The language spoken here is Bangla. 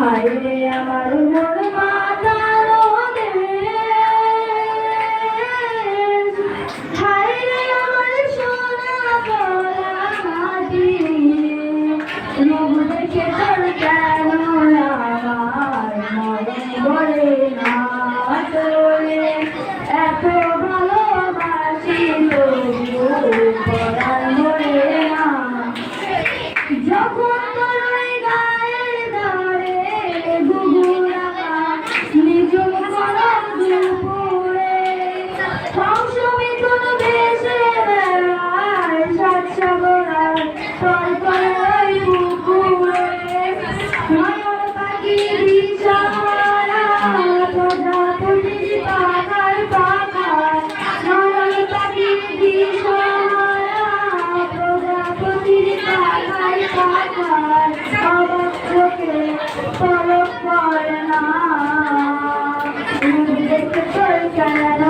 হায় রে আমার মন মাতালো দেশ, হায় রে আমার সোনা গলা মাটি, রূপ দেখে তোর কেন আমার মনে গড়ে না তোরে, এত ভালোবাসি তবু পরাণ গড়ে না। যখন তোর ওই গায়ের ধারে ঘুঘুর আকাশ নিঝুম গরম দুপুরে সংশমিথুন ভেসে বেড়ায় সাত সাগর আর টলটলে ওই পুকুরে, নয়ন পাখি দিশাহারা প্রজাপতির পাখার পাখায়, নয়ন পাখি দিশাহারা প্রজাপতির পাখায় পাখায়, অবাক চোখে পলক পড়ে না, রূপ দেখে তোর কেন